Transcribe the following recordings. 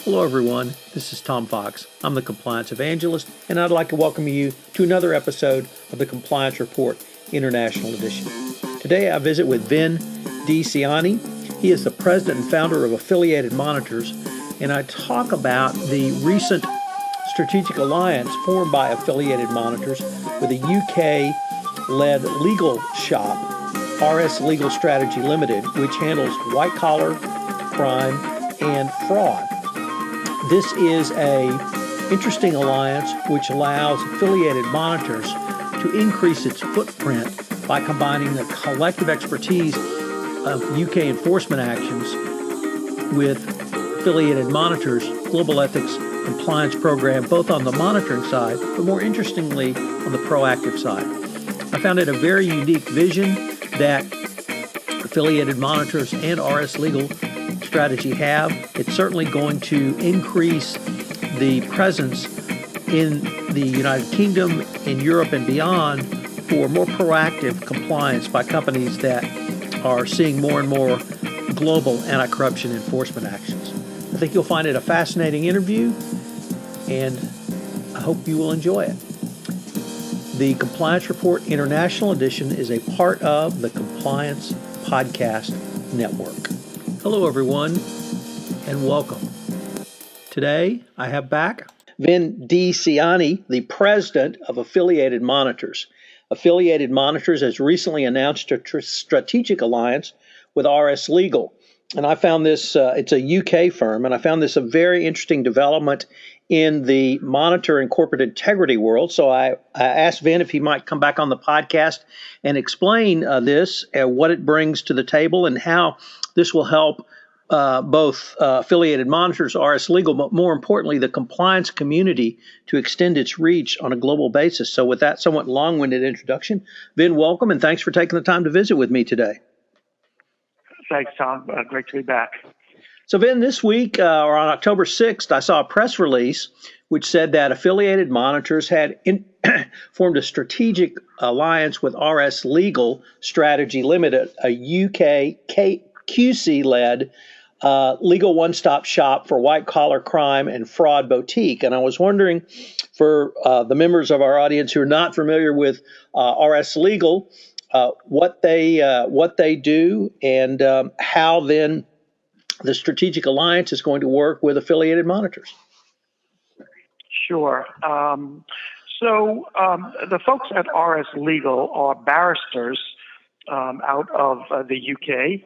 Hello everyone, this is Tom Fox. I'm the Compliance Evangelist, and I'd like to welcome you to another episode of the Compliance Report International Edition. Today I visit with Vin DiCiani. He is the president and founder of Affiliated Monitors, and I talk about the recent strategic alliance formed by Affiliated Monitors with a UK-led legal shop, RS Legal Strategy Limited, which handles white-collar crime and fraud. This is an interesting alliance which allows Affiliated Monitors to increase its footprint by combining the collective expertise of UK enforcement actions with Affiliated Monitors' global ethics compliance program, both on the monitoring side, but more interestingly, on the proactive side. I found it a very unique vision that Affiliated Monitors and RS Legal Strategy have. It's certainly going to increase the presence in the United Kingdom, in Europe, and beyond for more proactive compliance by companies that are seeing more and more global anti-corruption enforcement actions. I think you'll find it a fascinating interview, and I hope you will enjoy it. The Compliance Report International Edition is a part of the Compliance Podcast Network. Hello, everyone, and welcome. Today, I have back Vin DiCiani, the president of Affiliated Monitors. Affiliated Monitors has recently announced a strategic alliance with RS Legal. And I found this, it's a UK firm, and I found this a very interesting development in the monitor and corporate integrity world. So I asked Vin if he might come back on the podcast and explain this, what it brings to the table, and how this will help both Affiliated Monitors, RS Legal, but more importantly, the compliance community to extend its reach on a global basis. So with that somewhat long-winded introduction, Vin, welcome, and thanks for taking the time to visit with me today. Thanks, Tom. Great to be back. So, Vin, this week, or on October 6th, I saw a press release which said that Affiliated Monitors had formed a strategic alliance with RS Legal Strategy Limited, a UK QC-led legal one-stop shop for white-collar crime and fraud boutique. And I was wondering, for the members of our audience who are not familiar with RS Legal, what they do, and how then the strategic alliance is going to work with Affiliated Monitors. Sure. So the folks at RS Legal are barristers out of the UK.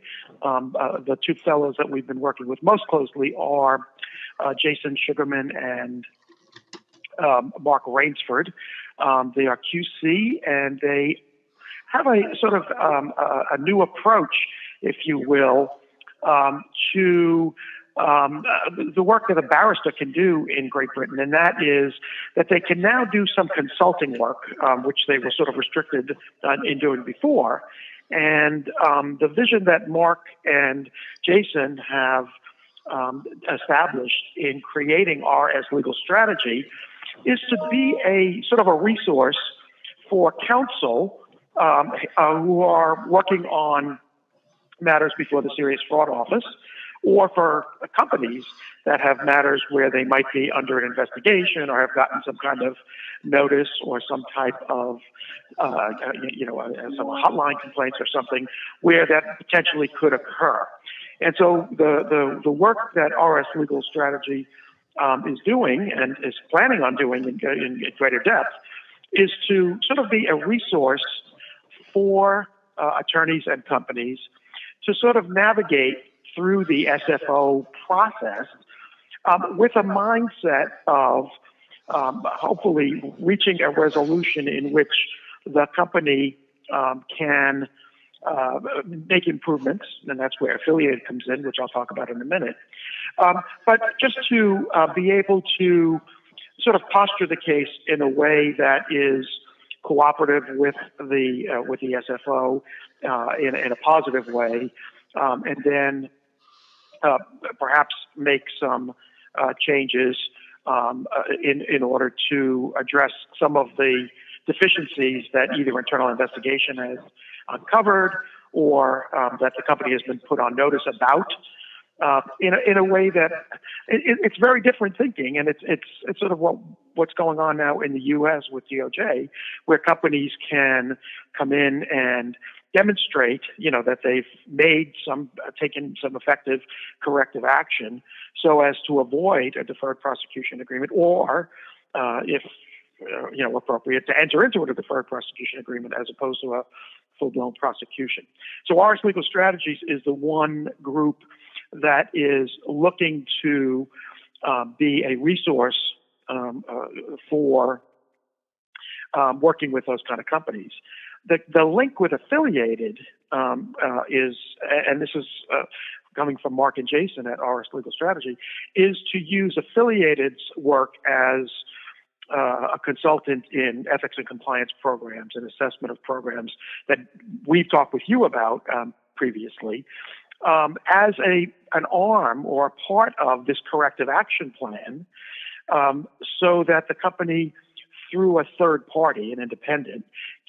The two fellows that we've been working with most closely are Jason Sugarman and Mark Rainsford. They are QC, and they have a sort of a new approach, if you will, to the work that a barrister can do in Great Britain, and that is that they can now do some consulting work, which they were sort of restricted in doing before. And the vision that Mark and Jason have established in creating RS Legal Strategy is to be a sort of a resource for counsel who are working on matters before the Serious Fraud Office, or for companies that have matters where they might be under an investigation or have gotten some kind of notice or some type of, some hotline complaints or something where that potentially could occur. And so the work that RS Legal Strategy is doing and is planning on doing in greater depth is to sort of be a resource for attorneys and companies to sort of navigate through the SFO process with a mindset of hopefully reaching a resolution in which the company can make improvements, and that's where Affiliated comes in, which I'll talk about in a minute. But just to be able to sort of posture the case in a way that is cooperative with the SFO in a positive way, and then perhaps make some changes in order to address some of the deficiencies that either internal investigation has uncovered or that the company has been put on notice about. in a way that it's very different thinking, and it's sort of what's going on now in the U.S. with DOJ, where companies can come in and demonstrate, that they've taken some effective corrective action, so as to avoid a deferred prosecution agreement, or if appropriate, to enter into a deferred prosecution agreement as opposed to a full-blown prosecution. So RS Legal Strategies is the one group that is looking to be a resource for working with those kind of companies. The link with Affiliated is, and this is coming from Mark and Jason at RS Legal Strategy, is to use Affiliated's work as a consultant in ethics and compliance programs and assessment of programs that we've talked with you about previously, as an arm or a part of this corrective action plan, so that the company, through a third party, an independent,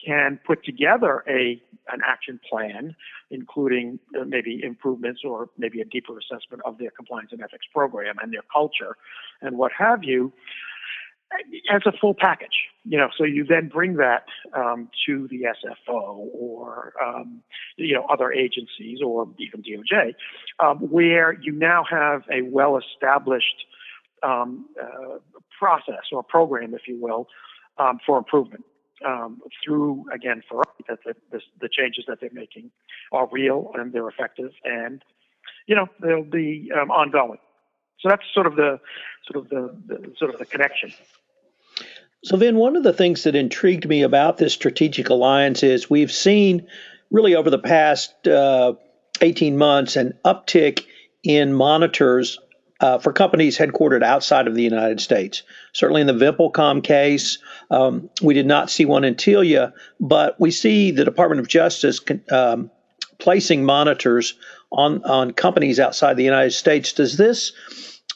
can put together an action plan, including maybe improvements or maybe a deeper assessment of their compliance and ethics program and their culture and what have you, as a full package. So you then bring that to the SFO or other agencies or even DOJ, where you now have a well-established process or program, if you will, for improvement. Through, again, for us, that the changes that they're making are real and they're effective, and they'll be ongoing. So that's sort of the connection. So then one of the things that intrigued me about this strategic alliance is we've seen really over the past 18 months an uptick in monitors for companies headquartered outside of the United States. Certainly in the VimpelCom case, we did not see one in Telia, but we see the Department of Justice placing monitors on companies outside the United States. Does this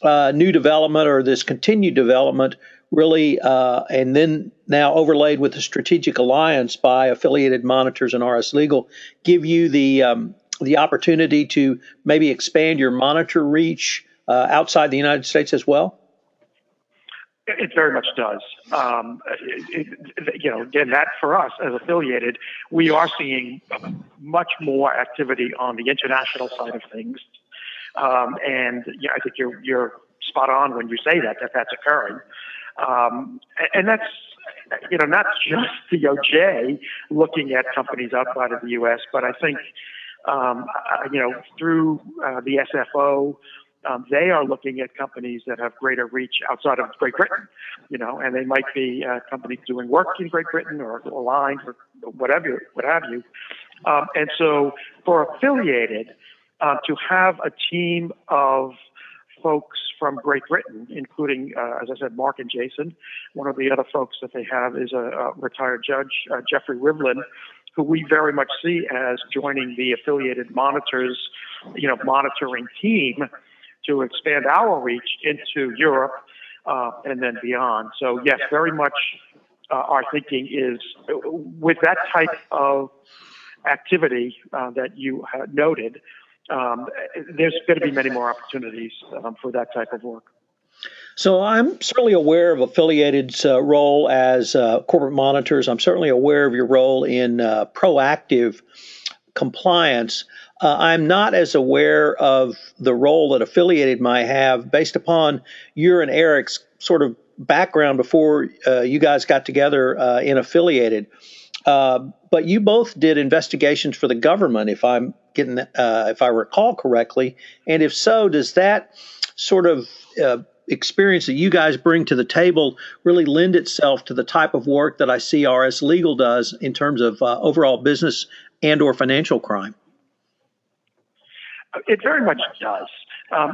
new development or this continued development really, and then now overlaid with the strategic alliance by Affiliated Monitors and RS Legal, give you the opportunity to maybe expand your monitor reach outside the United States as well? It very much does. Again, that for us as Affiliated, we are seeing much more activity on the international side of things, and I think you're spot on when you say that's occurring. And that's, not just DOJ looking at companies outside of the U.S., but I think, through the SFO, they are looking at companies that have greater reach outside of Great Britain, and they might be companies doing work in Great Britain or aligned or what have you. And so for Affiliated, to have a team of folks from Great Britain, including, as I said, Mark and Jason. One of the other folks that they have is a retired judge, Jeffrey Rivlin, who we very much see as joining the Affiliated Monitors, monitoring team to expand our reach into Europe and then beyond. So yes, very much our thinking is with that type of activity that you had noted, there's going to be many more opportunities for that type of work. So I'm certainly aware of Affiliated's role as corporate monitors. I'm certainly aware of your role in proactive compliance. I'm not as aware of the role that Affiliated might have based upon your and Eric's sort of background before you guys got together in Affiliated. But you both did investigations for the government, if I recall correctly. And if so, does that sort of experience that you guys bring to the table really lend itself to the type of work that I see RS Legal does in terms of overall business and or financial crime? It very much does.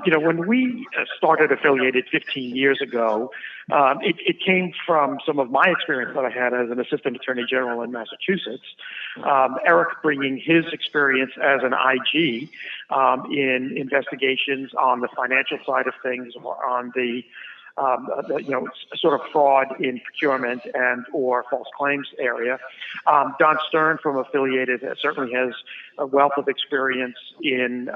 When we started Affiliated 15 years ago, it came from some of my experience that I had as an assistant attorney general in Massachusetts. Eric bringing his experience as an IG in investigations on the financial side of things or on the sort of fraud in procurement and or false claims area. Don Stern from Affiliated certainly has a wealth of experience in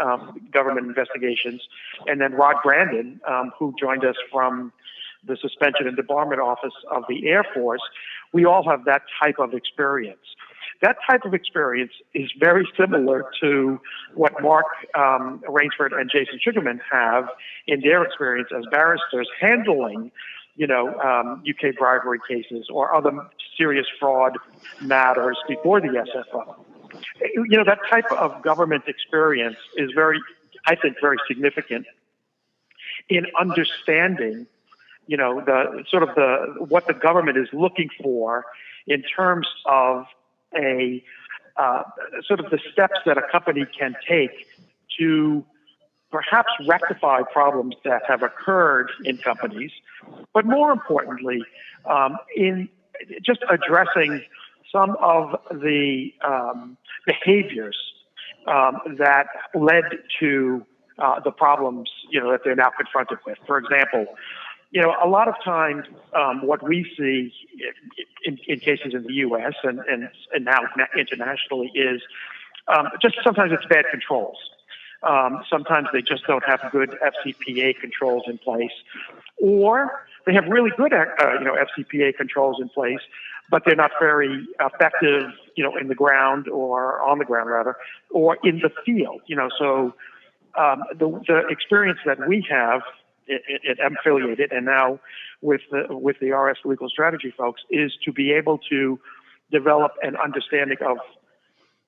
government investigations. And then Rod Brandon, who joined us from the Suspension and Debarment Office of the Air Force. We all have that type of experience. That type of experience is very similar to what Mark Rainsford and Jason Sugarman have in their experience as barristers handling, UK bribery cases or other serious fraud matters before the SFO. That type of government experience is very significant in understanding, what the government is looking for in terms of the steps that a company can take to perhaps rectify problems that have occurred in companies, but more importantly, in just addressing some of the behaviors that led to the problems, that they're now confronted with. For example, a lot of times what we see in cases in the U.S. and now internationally is just sometimes it's bad controls. Sometimes they just don't have good FCPA controls in place, or they have really good FCPA controls in place, but they're not very effective, in the ground or on the ground rather, or in the field. So the experience that we have at Affiliated and now with the RS Legal Strategy folks is to be able to develop an understanding of,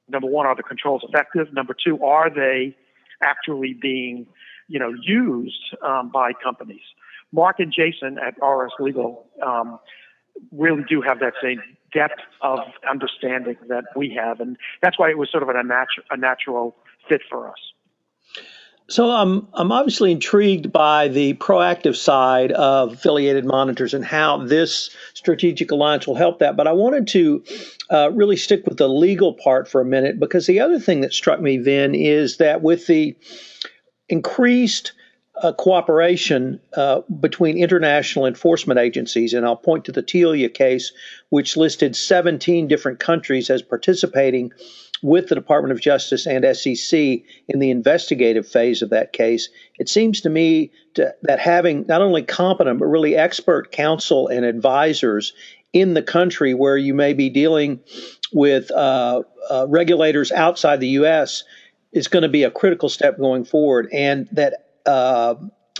number one, are the controls effective? Number two, are they actually being, used by companies? Mark and Jason at RS Legal really do have that same depth of understanding that we have, and that's why it was sort of a natural fit for us. So I'm obviously intrigued by the proactive side of affiliated monitors and how this strategic alliance will help that. But I wanted to really stick with the legal part for a minute, because the other thing that struck me, Vin, is that with the increased cooperation between international enforcement agencies, and I'll point to the Telia case, which listed 17 different countries as participating with the Department of Justice and SEC in the investigative phase of that case. It seems to me that having not only competent but really expert counsel and advisors in the country where you may be dealing with regulators outside the U.S. is going to be a critical step going forward, and that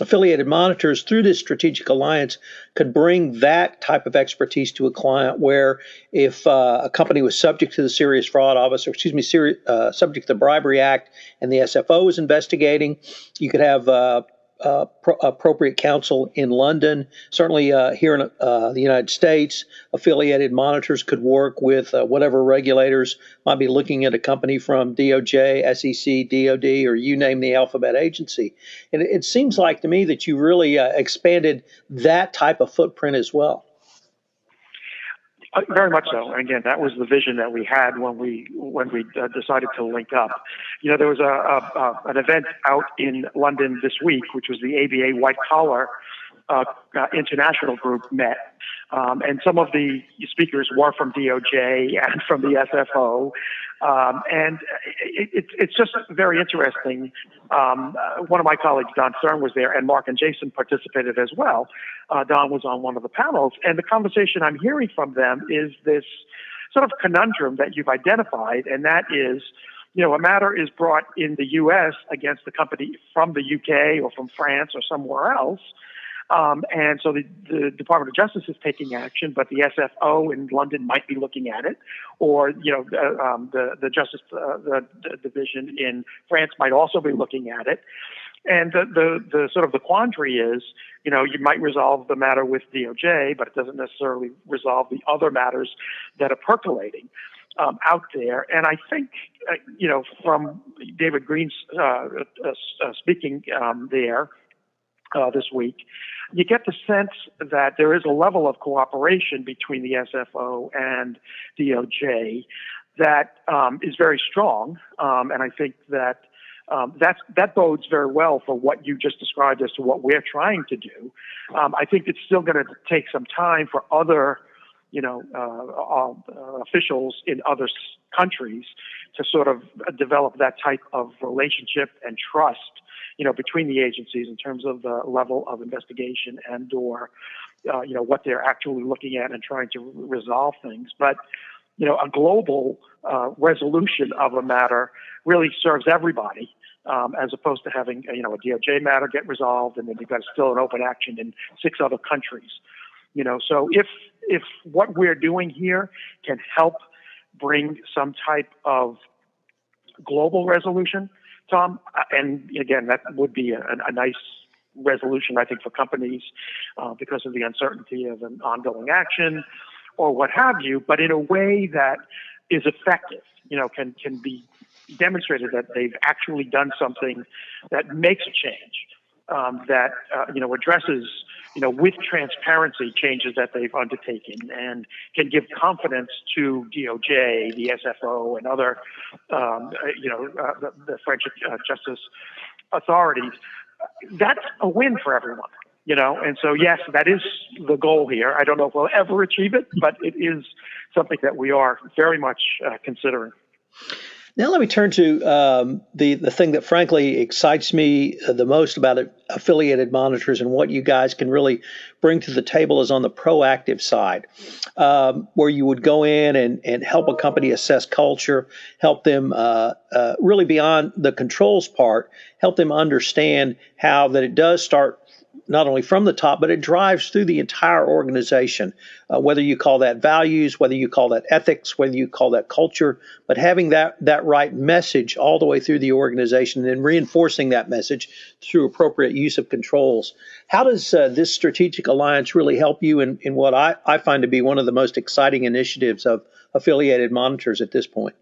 affiliated monitors through this strategic alliance could bring that type of expertise to a client where if a company was subject to the Serious Fraud Office, or subject to the Bribery Act and the SFO was investigating, you could have appropriate counsel in London. Certainly here in the United States, affiliated monitors could work with whatever regulators might be looking at a company from DOJ, SEC, DOD, or you name the alphabet agency. And it seems like to me that you really expanded that type of footprint as well. Very much so. And again, that was the vision that we had when we decided to link up. There was an event out in London this week, which was the ABA White Collar International Group met, and some of the speakers were from DOJ and from the SFO, and it's just very interesting. One of my colleagues, Don Stern, was there, and Mark and Jason participated as well. Don was on one of the panels, and the conversation I'm hearing from them is this sort of conundrum that you've identified, and that is, a matter is brought in the U.S. against the company from the U.K. or from France or somewhere else. And so the Department of Justice is taking action, but the SFO in London might be looking at it, or the Justice the Division in France might also be looking at it. And the sort of the quandary is, you might resolve the matter with DOJ, but it doesn't necessarily resolve the other matters that are percolating out there. And I think, from David Green's speaking there this week, you get the sense that there is a level of cooperation between the SFO and DOJ that is very strong. And I think that that bodes very well for what you just described as to what we're trying to do. I think it's still going to take some time for other, officials in other countries to sort of develop that type of relationship and trust, between the agencies in terms of the level of investigation and or, what they're actually looking at and trying to resolve things. But, a global resolution of a matter really serves everybody, as opposed to having, a DOJ matter get resolved and then you've got still an open action in 6 other countries. So if what we're doing here can help bring some type of global resolution, Tom, and again, that would be a nice resolution, I think, for companies because of the uncertainty of an ongoing action or what have you, but in a way that is effective, can be demonstrated that they've actually done something that makes a change, that, addresses, with transparency changes that they've undertaken and can give confidence to DOJ, the SFO, and other, the French justice authorities. That's a win for everyone, and so, yes, that is the goal here. I don't know if we'll ever achieve it, but it is something that we are very much considering. Now let me turn to the thing that frankly excites me the most about affiliated monitors and what you guys can really bring to the table is on the proactive side, where you would go in and help a company assess culture, help them really beyond the controls part, help them understand how that it does start not only from the top, but it drives through the entire organization, whether you call that values, whether you call that ethics, whether you call that culture, but having that right message all the way through the organization and reinforcing that message through appropriate use of controls. How does this strategic alliance really help you in what I find to be one of the most exciting initiatives of affiliated monitors at this point?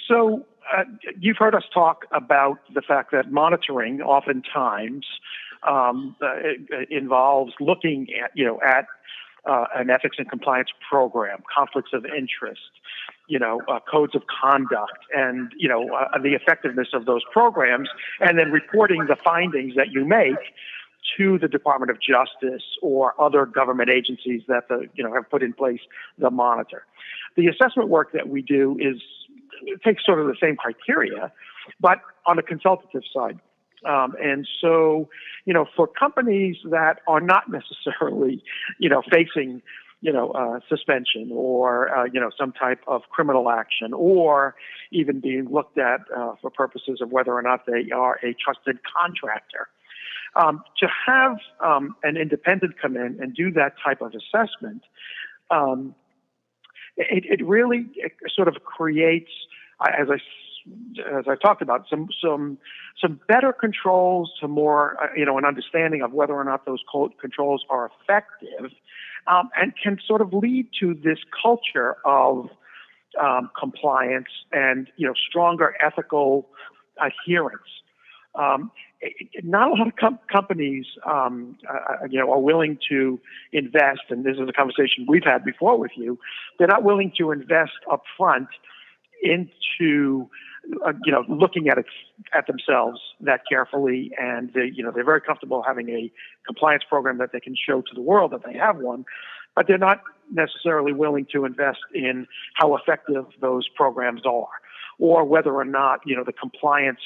So you've heard us talk about the fact that monitoring oftentimes involves looking at an ethics and compliance program, conflicts of interest, codes of conduct, and the effectiveness of those programs, and then reporting the findings that you make to the Department of Justice or other government agencies that have put in place the monitor. The assessment work that we do takes sort of the same criteria, but on the consultative side. And so, for companies that are not necessarily, facing, suspension or, some type of criminal action or even being looked at for purposes of whether or not they are a trusted contractor, to have an independent come in and do that type of assessment, it really sort of creates, as I talked about, some better controls, some more an understanding of whether or not those controls are effective, and can sort of lead to this culture of compliance and stronger ethical adherence. Not a lot of companies, are willing to invest, and this is a conversation we've had before with you. They're not willing to invest upfront into, looking at themselves that carefully, and they're very comfortable having a compliance program that they can show to the world that they have one, but they're not necessarily willing to invest in how effective those programs are, or whether or not the compliance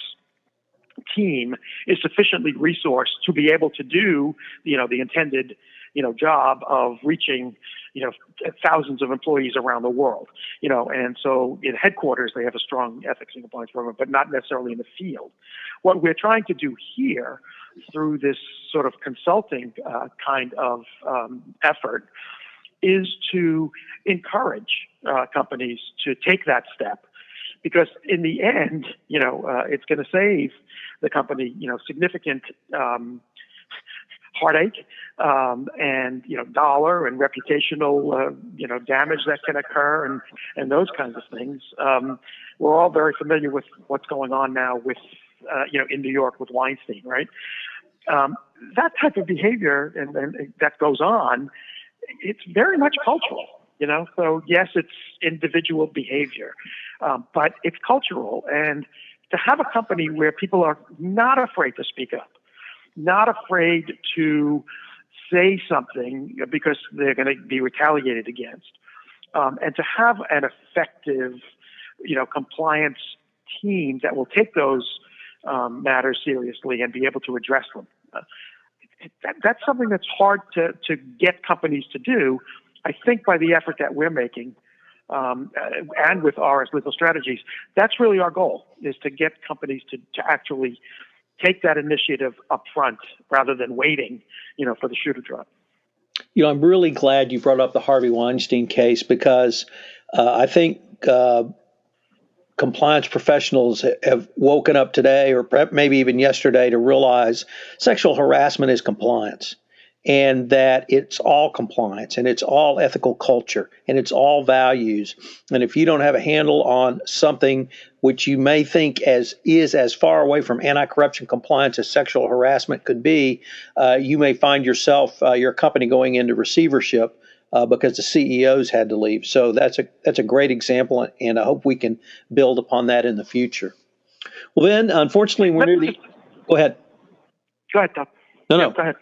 team is sufficiently resourced to be able to do the intended job of reaching thousands of employees around the world, and so in headquarters they have a strong ethics and compliance program, but not necessarily in the field. What we're trying to do here through this sort of consulting kind of effort is to encourage companies to take that step, because in the end, it's going to save the company, significant heartache, and dollar and reputational, damage that can occur, and those kinds of things. We're all very familiar with what's going on now with, in New York with Weinstein, right? That type of behavior and that goes on. It's very much cultural. So yes, it's individual behavior, but it's cultural. And to have a company where people are not afraid to speak up, not afraid to say something because they're going to be retaliated against, and to have an effective, compliance team that will take those matters seriously and be able to address them. That's something that's hard to get companies to do. I think by the effort that we're making, and with RS Legal Strategies, that's really our goal, is to get companies to actually take that initiative up front rather than waiting, for the shoe to drop. I'm really glad you brought up the Harvey Weinstein case, because I think compliance professionals have woken up today, or perhaps maybe even yesterday, to realize sexual harassment is compliance, and that it's all compliance, and it's all ethical culture, and it's all values. And if you don't have a handle on something which you may think is as far away from anti-corruption compliance as sexual harassment could be, you may find yourself, your company, going into receivership because the CEOs had to leave. So that's a great example, and I hope we can build upon that in the future. Well, then, unfortunately, we're near the... Go ahead. Go ahead, Tom. No. Go ahead.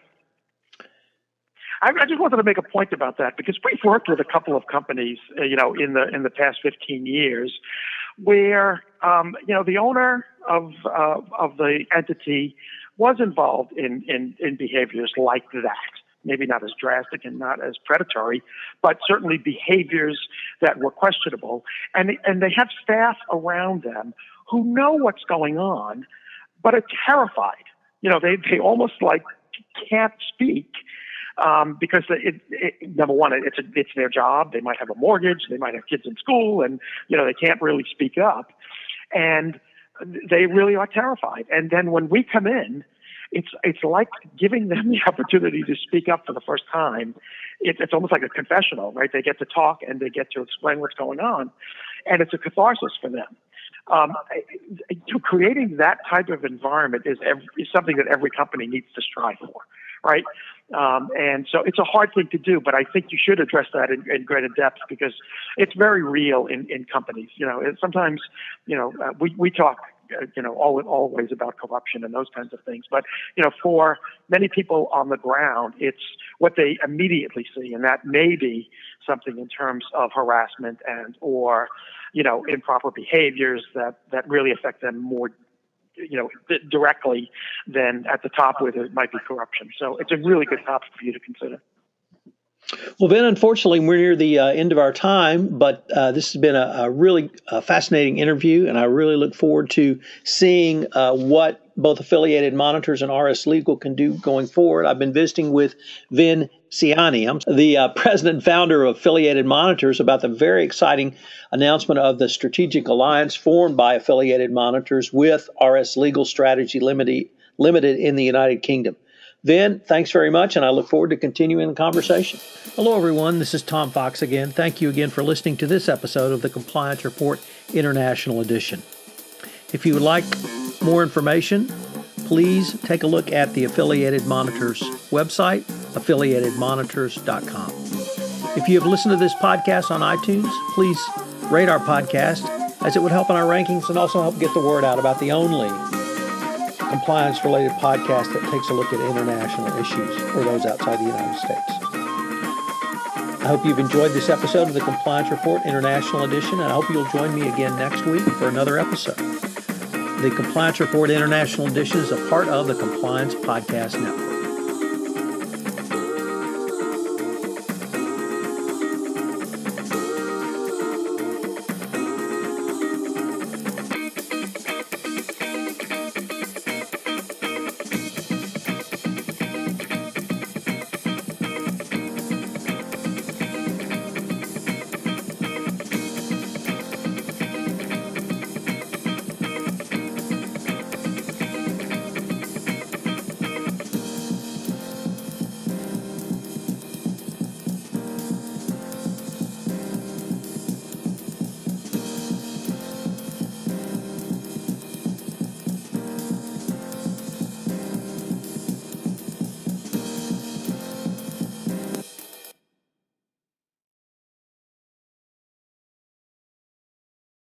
I just wanted to make a point about that, because we've worked with a couple of companies, in the past 15 years, where the owner of the entity was involved in behaviors like that. Maybe not as drastic and not as predatory, but certainly behaviors that were questionable. And they have staff around them who know what's going on, but are terrified. They almost can't speak. Because number one, it's their job. They might have a mortgage. They might have kids in school, and they can't really speak up, and they really are terrified. And then when we come in, it's like giving them the opportunity to speak up for the first time. It's almost like a confessional, right? They get to talk and they get to explain what's going on, and it's a catharsis for them. Creating that type of environment is something that every company needs to strive for, right? And so it's a hard thing to do, but I think you should address that in greater depth, because it's very real in companies. Sometimes, we talk, always about corruption and those kinds of things. But, for many people on the ground, it's what they immediately see. And that may be something in terms of harassment or improper behaviors that really affect them more, directly than at the top where there might be corruption. So it's a really good topic for you to consider. Well, Ben, unfortunately, we're near the end of our time, but this has been a really fascinating interview, and I really look forward to seeing what both Affiliated Monitors and RS Legal can do going forward. I've been visiting with Vin Ciani, I'm the president and founder of Affiliated Monitors, about the very exciting announcement of the strategic alliance formed by Affiliated Monitors with RS Legal Strategy Limited in the United Kingdom. Vin, thanks very much, and I look forward to continuing the conversation. Hello, everyone. This is Tom Fox again. Thank you again for listening to this episode of the Compliance Report International Edition. If you would like more information, please take a look at the Affiliated Monitors website, affiliatedmonitors.com. If you have listened to this podcast on iTunes, please rate our podcast, as it would help in our rankings and also help get the word out about the only compliance-related podcast that takes a look at international issues or those outside the United States. I hope you've enjoyed this episode of the Compliance Report International Edition, and I hope you'll join me again next week for another episode. The Compliance Report International Edition is a part of the Compliance Podcast Network.